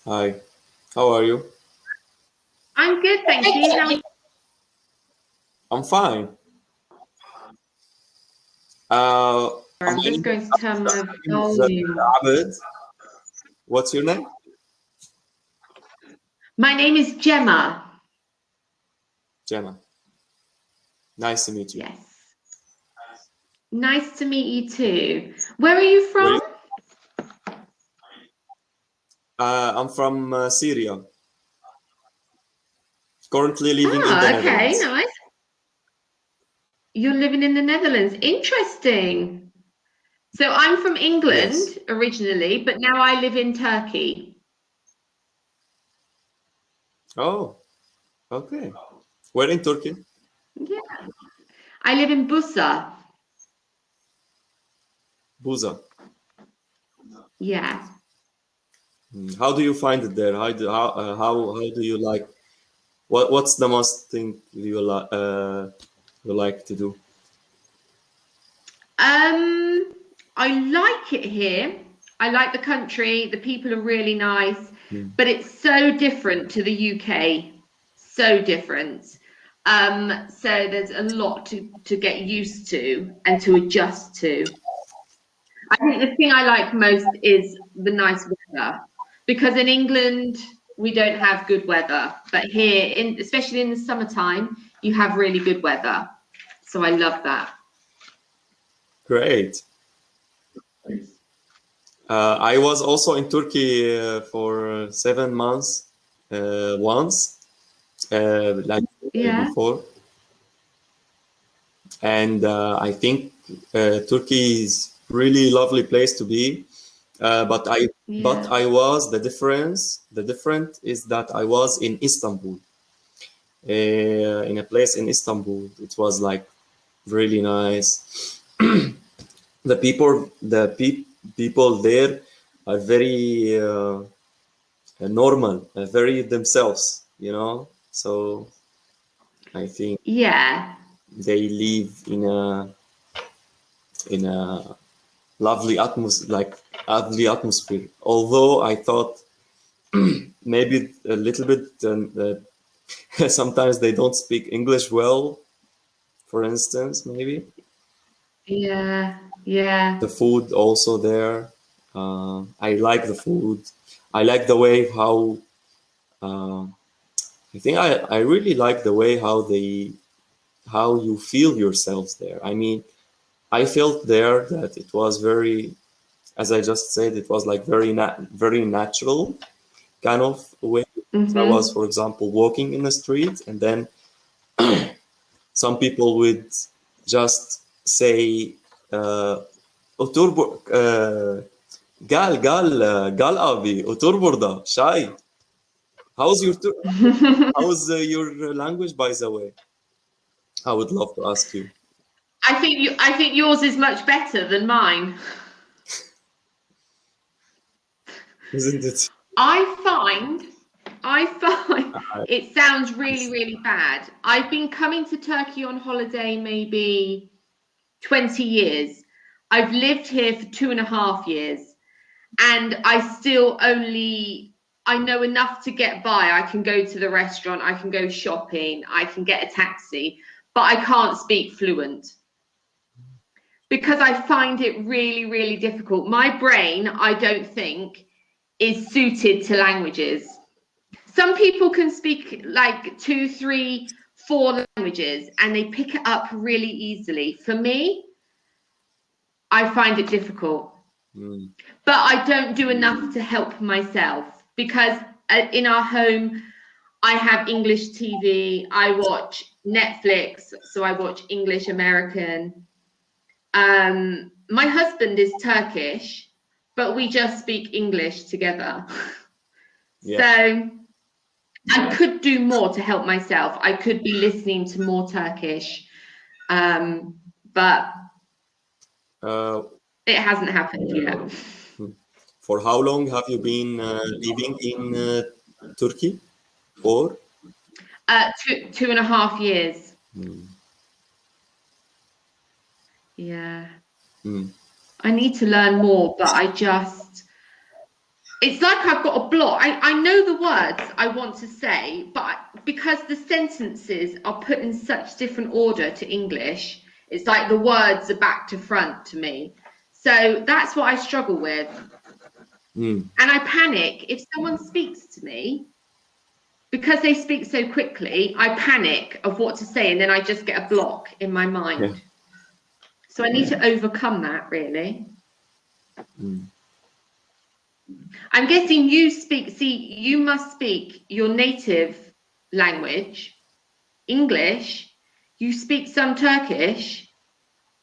Hi, how are you? I'm good, thank you. How are you? I'm fine. Uh, I'm my just name going to turn my is volume. Abed. What's your name? My name is Gemma. Gemma. Nice to meet you. Yes. Nice to meet you too. Where are you Where from? you? I'm from Syria. Currently living in the Ah, okay, Netherlands. nice. You're living in the Netherlands. Interesting. So I'm from Yes. England originally, but now I live in Turkey. Oh, okay. Where in Turkey? Yeah. I live in Bursa. Buza. Yeah. How do you find it there? How do you like? What's the most thing you like to do? Um, I like it here. I like the country. The people are really nice, Mm. but it's so different to the UK. So different. So there's a lot to get used to and to adjust to. I think the thing I like most is the nice weather, because in England we don't have good weather, but here, especially in the summertime, you have really good weather. So I love that. Great. I was also in Turkey for 7 months once, like Yeah. before, and I think Turkey is really lovely place to be. But Yeah. I was the different is that I was in Istanbul, in a place in Istanbul. It was like really nice. People there are very normal, very themselves, So I think Yeah. they live in a lovely atmosphere. Although I thought maybe a little bit sometimes they don't speak English well. For instance, maybe Yeah, yeah, the food also there. I like the food. I like the way how. Uh, I think I really like the way how you feel yourselves there. I mean, I felt there that it was very, as I just said, it was like very natural kind of way. I was, mm-hmm. for example, walking in the street, and then some people would just say, "Otur gal abi, otur burada, shy." How's your language, by the way? I would love to ask you, I think yours is much better than mine. isn't it? I find I find it sounds really, really bad. I've been coming to Turkey on holiday maybe 20 years. I've lived here for 2.5 years, and I know enough to get by. I can go to the restaurant, I can go shopping, I can get a taxi, but I can't speak fluent, because I find it really, really difficult. My brain, I don't think, is suited to languages. Some people can speak like two, three, four languages and they pick it up really easily. For me, I find it difficult. Mm, But I don't do enough to help myself, because in our home, I have English TV, I watch Netflix, so I watch English American. My husband is Turkish, but we just speak English together. yeah. So I could do more to help myself. I could be listening to more Turkish, but Uh, it hasn't happened yet. for how long have you been living in Turkey? For? 2.5 years. Mm, Yeah. mm, I need to learn more, but it's like I've got a block. I know the words I want to say, but because the sentences are put in such different order to English, it's like the words are back to front to me. So that's what I struggle with. Mm, And I panic if someone speaks to me because they speak so quickly. I panic of what to say, and then I just get a block in my yeah. mind. So I need to overcome that, really. Mm. I'm guessing you must speak your native language, English. You speak some Turkish.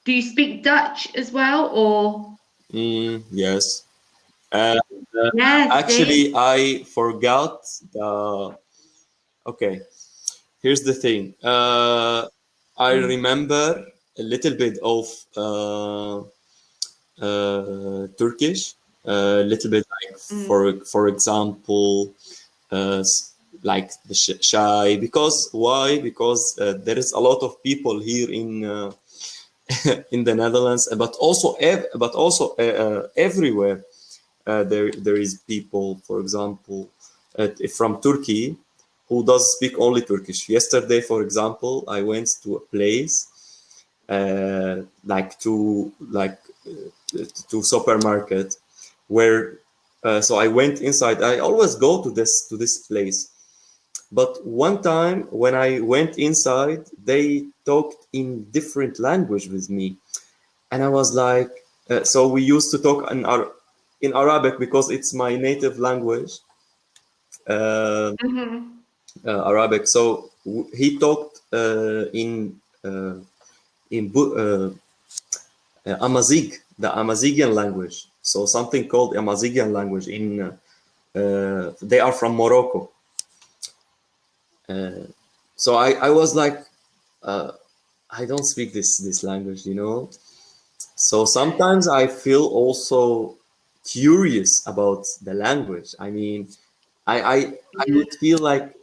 Do you speak Dutch as well, or? Yes. And Yes, see? actually, I forgot the. Okay, here's the thing. I Mm, remember a little bit of Turkish, a little bit like mm, for example, like the shy. Because why? Because there is a lot of people here in in the Netherlands, but also everywhere. There is people, for example, from Turkey who does speak only Turkish. Yesterday, for example, I went to a place like to supermarket where so I went inside. I always go to this place, but one time when I went inside, they talked in different language with me, and I was like, so we used to talk in Arabic because it's my native language, uh, mm-hmm. Arabic. So he talked Amazigh, the Amazigian language. So something called Amazigian language. They are from Morocco. Uh, so I was like, uh, I don't speak this language, you know. So sometimes I feel also curious about the language. I mean, I Yeah. would feel like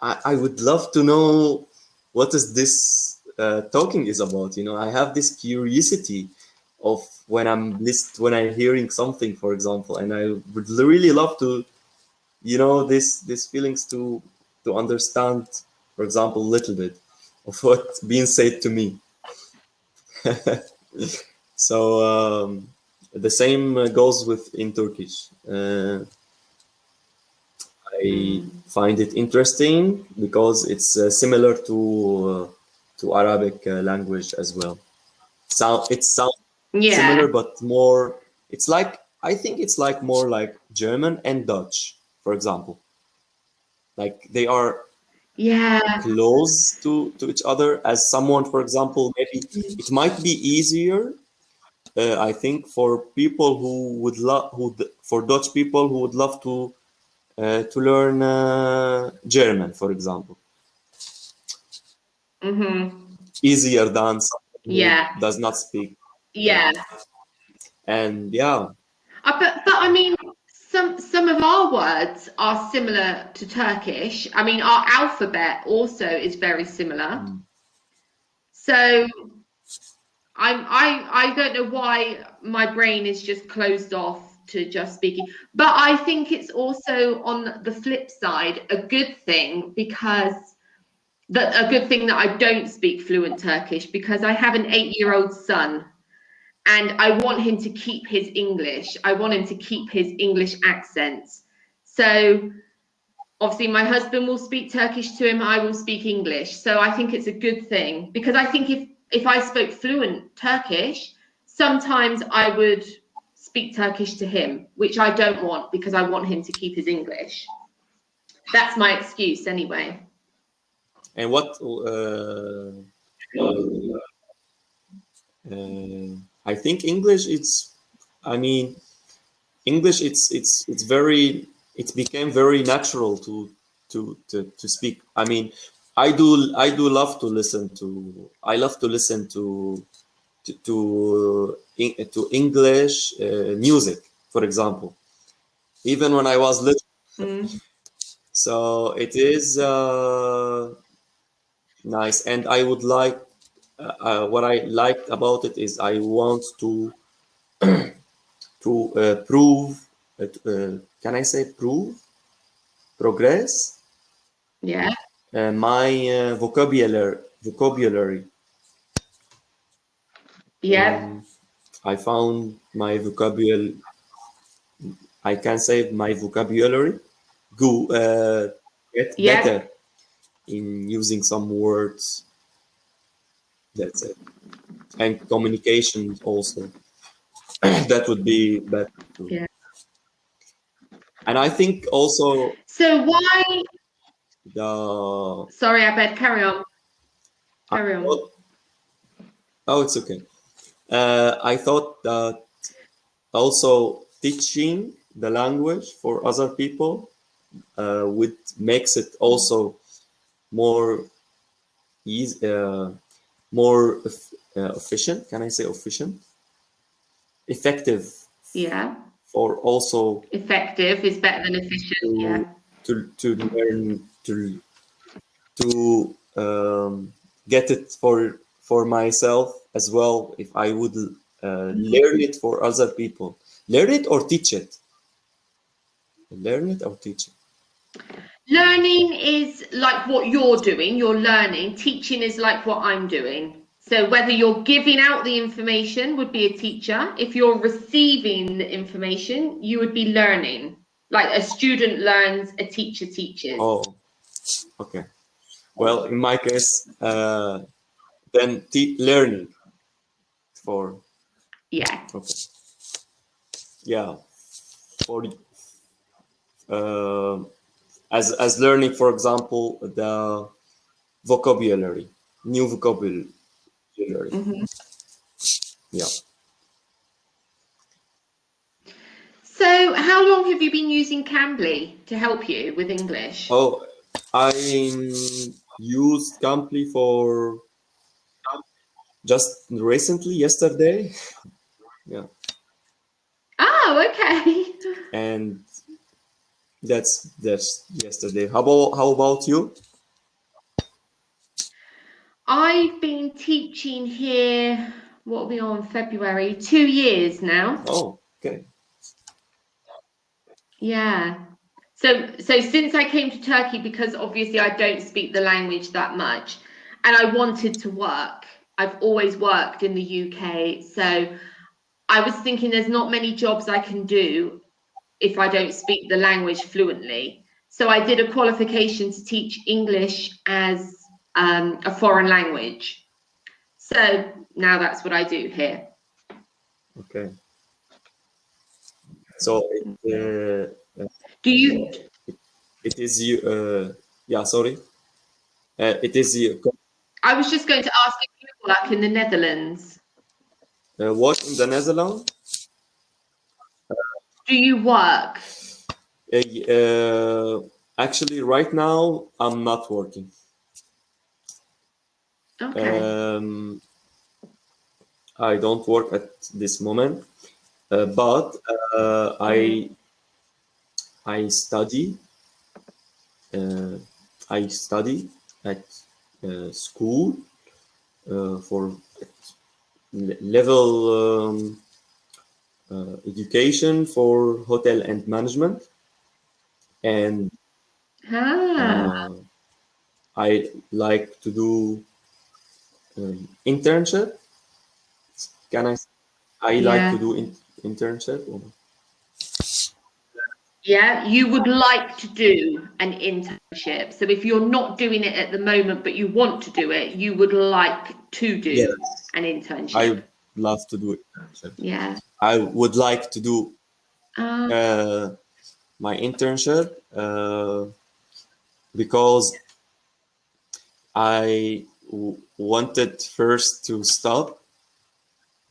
I would love to know what is this talking is about. You know, I have this curiosity of when I'm hearing something, for example, and I would really love to, you know, this these feelings to understand, for example, a little bit of what being said to me. So the same goes with in Turkish. I Mm. find it interesting because it's similar to Arabic language as well. It sounds Yeah. similar, but more. It's like I think it's like more like German and Dutch, for example. Like they are Yeah. close to each other. As someone, for example, maybe Mm. it might be easier. I think for people who would love, for Dutch people who would love to learn German, for example, Mm-hmm. easier than someone who Yeah. does not speak Yeah. German. And yeah, But I mean, some of our words are similar to Turkish. I mean, our alphabet also is very similar. mm, So I don't know why my brain is just closed off to just speaking. But I think it's also on the flip side a good thing because that a good thing that I don't speak fluent Turkish because I have an 8-year-old son and I want him to keep his English. I want him to keep his English accent. So obviously my husband will speak Turkish to him, I will speak English. So I think it's a good thing because I think if I spoke fluent Turkish, sometimes I would speak Turkish to him, which I don't want because I want him to keep his English. That's my excuse anyway. and what I think English, it's, I mean, English, it's very, it became very natural to speak. I mean, I do love to listen to, I love to listen to English music, for example, even when I was little. Mm, So it is nice, and I would like what I liked about it is I want to prove can I say progress Yeah. my vocabulary. Yeah. I found my vocabulary. I can say my vocabulary go get Yeah. better in using some words. That's it, and communication also. That would be better too. Yeah. And I think also So why? the Sorry, I bed. Carry on. I Carry on. thought, oh, it's okay. I thought that also teaching the language for other people would makes it also more easy, more efficient. Can I say efficient? Effective Yeah. for also Effective is better than efficient. Yeah. to to learn to get it for myself as well. If I would learn it for other people, learn it or teach it, learn it or teach it. Learning is like what you're doing, you're learning. Teaching is like what I'm doing. So whether you're giving out the information would be a teacher. If you're receiving the information, you would be learning. Like a student learns, a teacher teaches. Oh, okay. Well, in my case, then learning for Yeah. okay, yeah, for uh, as learning, for example, the vocabulary, new vocabulary. Mhm. Yeah. So how long have you been using Cambly to help you with English? Oh, I used Cambly for just recently, yesterday. Yeah, Oh, okay. and that's yesterday. How about you? I've been teaching here, what are we on, February, 2 years now. Oh, okay. Yeah. So since I came to Turkey, because obviously I don't speak the language that much, and I wanted to work. I've always worked in the UK, so I was thinking there's not many jobs I can do if I don't speak the language fluently. So I did a qualification to teach English as a foreign language. So now that's what I do here. Okay. So Do you? it is you. Yeah, sorry. It is you. I was just going to ask if you work in the Netherlands. What in the Netherlands? Do you work? Actually, right now I'm not working. Okay. Um, I don't work at this moment, but Mm. I study. Uh, I study at school for level education for hotel and management, and Ah, uh, I like to do internship. Can I? I like to yeah. do internship. Yeah, you would like to do an internship. So if you're not doing it at the moment, but you want to do it, you would like to do Yes, an I internship. would love to do internship. Yeah. I would like to do Uh, uh, my internship because I wanted first to stop,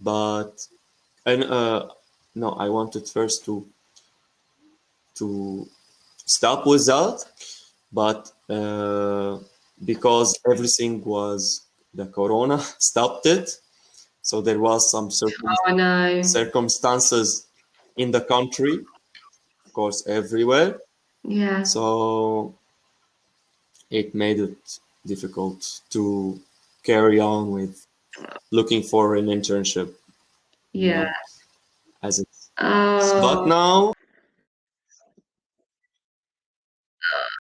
but and no, I wanted first to stop with that, but because everything was the corona stopped it, so there was some oh no. circumstances in the country, of course, everywhere. Yeah. So it made it difficult to carry on with looking for an internship, you Yeah. know, as it's. But Oh, now